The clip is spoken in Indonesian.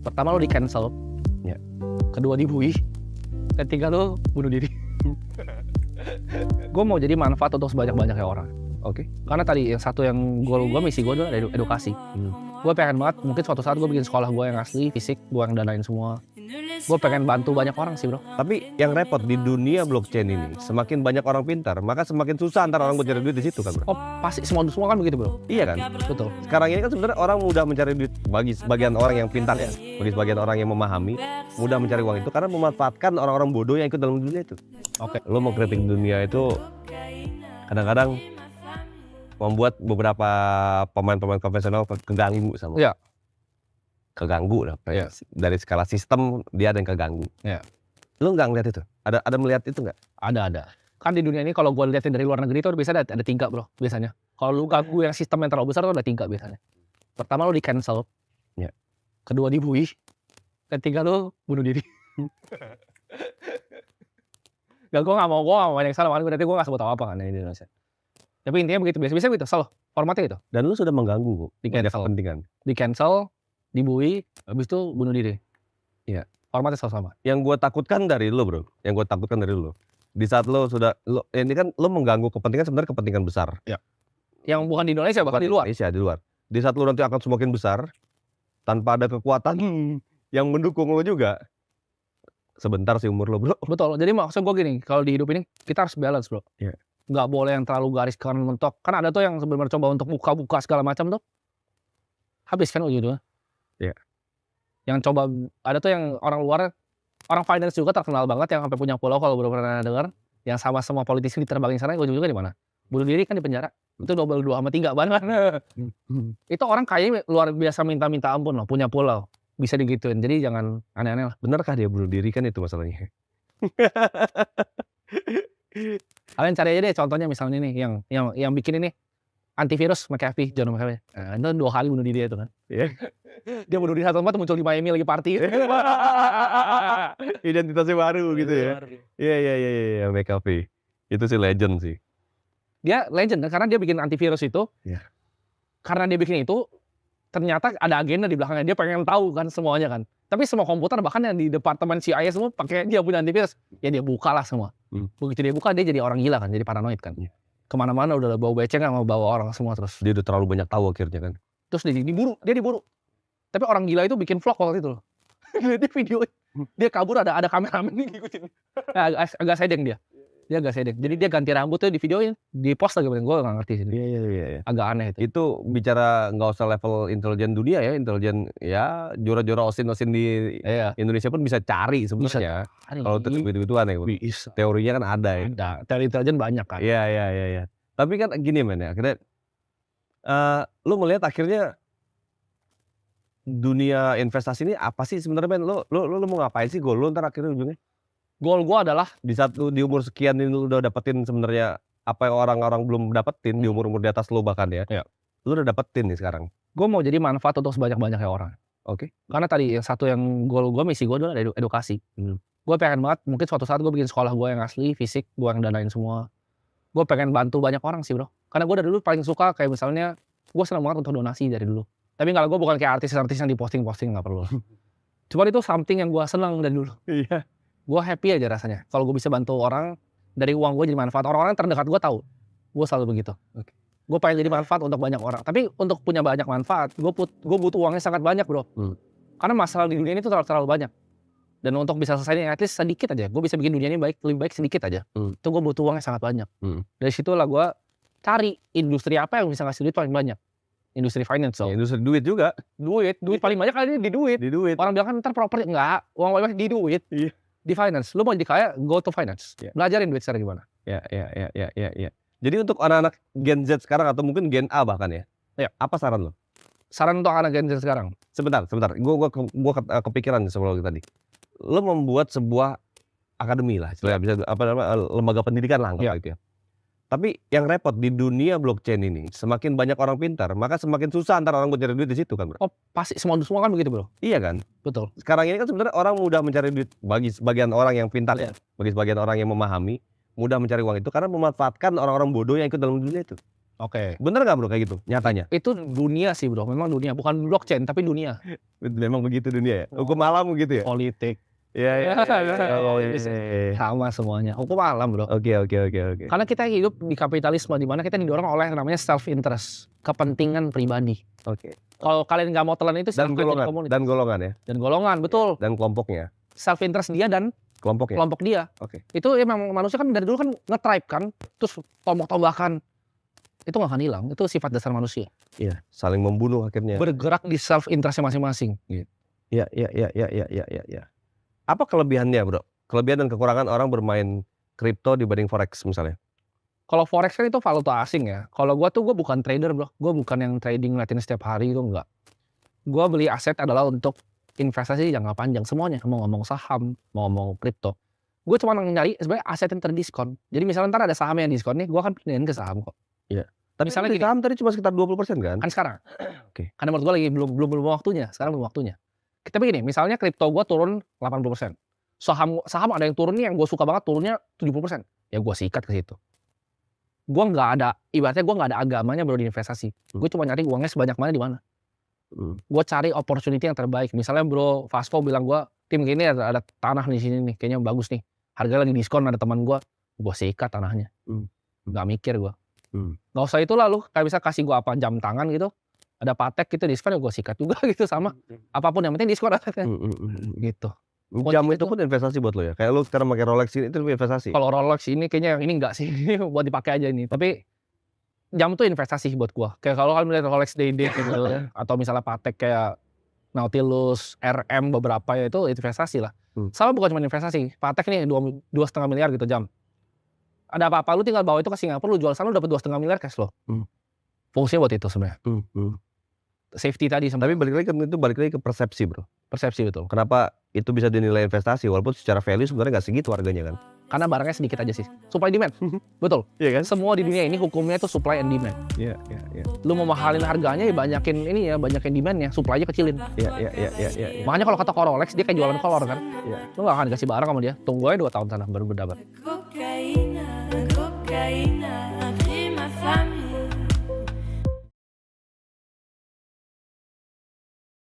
Pertama lo di cancel, Ya. kedua dibully, ketiga lo bunuh diri. Gue mau jadi manfaat untuk sebanyak-banyaknya orang. Oke. Karena tadi yang satu yang misi gue adalah edukasi. Gue pengen banget, mungkin suatu saat gue bikin sekolah gue yang asli, fisik, gue yang danain semua. Gue pengen bantu banyak orang sih bro. Tapi yang repot di dunia blockchain ini, semakin banyak orang pintar, maka semakin susah antar orang buat cari duit di situ kan, bro? Oh pasti semua kan begitu bro. Iya kan? Betul. Sekarang ini kan sebenarnya orang mudah mencari duit bagi sebagian orang yang pintar ya, bagi sebagian orang yang memahami, mudah mencari uang itu karena memanfaatkan orang-orang bodoh yang ikut dalam dunia itu. Oke. Lo mau kritik dunia itu kadang-kadang membuat beberapa pemain-pemain konvensional keganggu sama. Iya. Keganggu lah. Iya. Dari skala sistem dia ada yang keganggu. Iya. Lo nggak ngeliat itu? Ada melihat itu nggak? Ada. Kan di dunia ini kalau gue liatin dari luar negeri itu biasanya ada tingkat bro biasanya. Kalau lu ganggu yang sistem yang terlalu besar itu ada tingkat biasanya. Pertama lo di cancel, Ya. kedua dibully, ketiga lo bunuh diri. Gak, gue gak mau banyak salah, berarti gue gak sebut apa kan di Indonesia. Tapi intinya begitu, biasa begitu, salah formatnya itu. Dan lu sudah mengganggu kok. Di Banyak cancel. kepentingan. Di cancel, dibully, habis itu bunuh diri. Iya. Formatnya sama. Yang gue takutkan dari lo bro, di saat lo sudah, ini kan lo mengganggu kepentingan sebenarnya kepentingan besar. Yang bukan di Indonesia, bahkan di luar. Indonesia, di luar. Di saat lo nanti akan semakin besar, tanpa ada kekuatan yang mendukung lo juga, sebentar sih umur lo bro. Betul, jadi maksud gue gini, kalau di hidup ini kita harus balance bro. Iya. Nggak boleh yang terlalu garis kanan mentok. Kan ada tuh yang sebenarnya coba untuk buka-buka segala macam tuh, habis kan ujung-ujungnya. Iya. Yang coba, ada tuh yang orang luar, orang finance juga terkenal banget yang sampai punya pulau kalau belum pernah dengar, yang sama politisi diterbangin sana, ujung-ujungnya di mana? Bunuh diri kan di penjara. Itu double 2 sama 3 banget. Itu orang kayaknya luar biasa minta ampun loh, punya pulau. Bisa digituin, jadi jangan aneh-aneh lah. Benarkah dia bunuh diri, kan itu masalahnya. Kalian cari aja deh contohnya misalnya nih, yang bikin ini antivirus McAfee, John McAfee. Nah, itu 2 kali bunuh diri itu kan. Iya. Dia bunuh diri satu tempat, muncul di Miami lagi party. Identitasnya baru gitu ya. Iya, McAfee. Itu sih legend sih. Dia legend kan, karena dia bikin antivirus itu. Iya. Karena dia bikin itu, ternyata ada agenda di belakangnya. Dia pengen tahu kan semuanya kan. Tapi semua komputer bahkan yang di departemen CIA semua pakai dia punya antivirus. Ya dia buka lah semua. Begitu dia buka, dia jadi orang gila kan, jadi paranoid kan. Iya. Kemana-mana udah bau becek sama bawa orang semua terus. Dia udah terlalu banyak tahu akhirnya kan. Terus dia diburu. Tapi orang gila itu bikin vlog waktu itu loh. Dia video, dia kabur ada kameramen nih ngikutin. Nah, agak sedeng dia. Dia agak sedeng. Jadi dia ganti rambut tuh di videoin, di post lagi, gue gak ngerti sih. Iya. Agak aneh itu. Itu bicara nggak usah level intelijen dunia ya, intelijen ya juara-juara osin di Iya. Indonesia pun bisa cari sebenarnya. Kalau begitu-begituan ya, bisa. teorinya kan ada ya. Ada. Teori intelijen banyak kan. Iya. Tapi kan gini men ya, akhirnya lu melihat akhirnya dunia investasi ini apa sih sebenarnya men? Lu mau ngapain sih, goal lu ntar akhirnya ujungnya? Goal gue adalah Di saat lu di umur sekian ini lu udah dapetin sebenarnya apa yang orang-orang belum dapetin di umur-umur di atas lu bahkan ya. Iya. Lu udah dapetin nih sekarang. gue mau jadi manfaat untuk sebanyak-banyaknya orang. Oke. Karena tadi yang satu yang misi gue adalah edukasi. Gue pengen banget, mungkin suatu saat gue bikin sekolah gue yang asli, fisik, gue yang danain semua. Gue pengen bantu banyak orang sih bro. Karena gue dari dulu paling suka kayak misalnya, gue senang banget untuk donasi dari dulu. Tapi kalau gue bukan kayak artis-artis yang diposting-posting, gak perlu. Cuma itu something yang gue senang dari dulu. Iya. Gue happy aja rasanya. Kalau gue bisa bantu orang, dari uang gue jadi manfaat. Orang-orang terdekat gue tahu. Gue selalu begitu. Oke. Gue pengen jadi manfaat untuk banyak orang. Tapi untuk punya banyak manfaat, gue butuh uangnya sangat banyak bro. Karena masalah di dunia ini tuh terlalu banyak. Dan untuk bisa selesai at least sedikit aja. Gue bisa bikin dunia ini lebih baik sedikit aja. Itu gue butuh uangnya sangat banyak. Dari situlah gue cari industri apa yang bisa ngasih duit paling banyak. Industri finance. Ya, industri duit juga. Duit paling banyak kali ini di duit. Orang bilang kan ntar properti. Enggak. Uang paling banyak di duit. Iya. Di finance. Lu mau jadi kaya, go to finance. Belajarin duit secara gimana. Ya. Jadi untuk anak-anak Gen Z sekarang atau mungkin Gen A bahkan ya. Iya. Apa saran lo? Saran untuk anak Gen Z sekarang. Sebentar. Gua kepikiran sebelum tadi. Lo membuat sebuah akademi lah, bisa lembaga pendidikan lah gitu ya. Tapi yang repot di dunia blockchain ini, semakin banyak orang pintar, maka semakin susah antar orang buat cari duit di situ kan, bro. Oh, pasti semua kan begitu, bro. Iya kan? Betul. Sekarang ini kan sebenarnya orang mudah mencari duit bagi sebagian orang yang pintar ya, bagi sebagian orang yang memahami, mudah mencari uang itu karena memanfaatkan orang-orang bodoh yang ikut dalam dunia itu. Oke. Bener nggak bro kayak gitu nyatanya? Itu dunia sih bro, memang dunia, bukan blockchain tapi dunia. Memang begitu dunia ya? Hukum alam gitu ya? Politik. Iya, iya, Sama semuanya. Hukum alam bro. Oke. Karena kita hidup di kapitalisme di mana kita didorong oleh yang namanya self interest, kepentingan pribadi. Oke. Kalau kalian nggak mau telan itu Dan silahkan jadi golongan, komunitas. dan golongan ya? Dan golongan, betul. Dan kelompoknya? Self interest dia dan Kelompoknya? kelompok dia. Oke. Itu emang manusia kan dari dulu kan nge-tribe kan, terus tombak-tombakan. Itu nggak akan hilang, itu sifat dasar manusia. Iya, saling membunuh akhirnya. Bergerak di self interestnya masing-masing. Gitu. Iya. Apa kelebihannya bro? Kelebihan dan kekurangan orang bermain kripto dibanding forex misalnya? Kalau forex kan itu valuta asing ya. Kalau gua bukan trader bro, gua bukan yang trading ngeliatin setiap hari itu enggak. Gua beli aset adalah untuk investasi jangka panjang semuanya. Mau ngomong saham, mau ngomong kripto. Gue cuma nyari sebenarnya aset yang terdiskon. Jadi misalnya ntar ada saham yang diskon nih, gua akan pindahin ke saham kok. Iya. Tapi Misalnya di saham tadi cuma sekitar 20% kan? Kan sekarang. Oke. Karena menurut gua lagi belum waktunya. Sekarang belum waktunya. Kita begini, misalnya kripto gua turun 80%. Saham ada yang turun nih yang gue suka banget turunnya 70%. Ya gue sikat ke situ. Gue nggak ada, ibaratnya gue nggak ada agamanya baru di investasi. Gue cuma nyari uangnya sebanyak mana di mana. Gue cari opportunity yang terbaik. Misalnya bro Vasco bilang gue, tim gini ada tanah di sini nih, kayaknya bagus nih. Harganya lagi diskon, ada teman gue sikat tanahnya. Nggak mikir gue. Nggak usah itu lah lu, kayak bisa kasih gue apa jam tangan gitu. Ada Patek gitu diskon ya gue sikat juga gitu sama. Apapun yang penting diskon aja. Gitu. Jam itu pun investasi buat lo ya? Kayak lo sekarang pakai Rolex ini itu investasi? Kalau Rolex ini kayaknya ini enggak sih, buat dipakai aja ini. Tapi jam tuh investasi buat gua. Kayak kalau kalian melihat Rolex Day-Date gitu ya, atau misalnya Patek kayak Nautilus, RM beberapa ya itu investasi lah. Sama bukan cuma investasi. Patek nih 2,5 miliar gitu jam. Ada apa-apa lu tinggal bawa itu ke Singapura, lu jual sana lu dapat 2,5 miliar cash lo. Fungsinya buat itu sebenarnya. Safety tadi sama. Tapi balik lagi ke persepsi bro. Persepsi betul. Kenapa itu bisa dinilai investasi walaupun secara value sebenarnya nggak segitu harganya kan? Karena barangnya sedikit aja sih. Supply demand. Betul. Iya kan? Semua di dunia ini hukumnya itu supply and demand. Iya. Lu mau mahalin harganya ya banyakin demandnya, supply-nya kecilin. Iya. Makanya kalau kata Rolex dia kayak jualan kolor kan. Iya. Lu gak akan dikasih barang sama dia. Tunggu aja 2 tahun sana baru berdapat.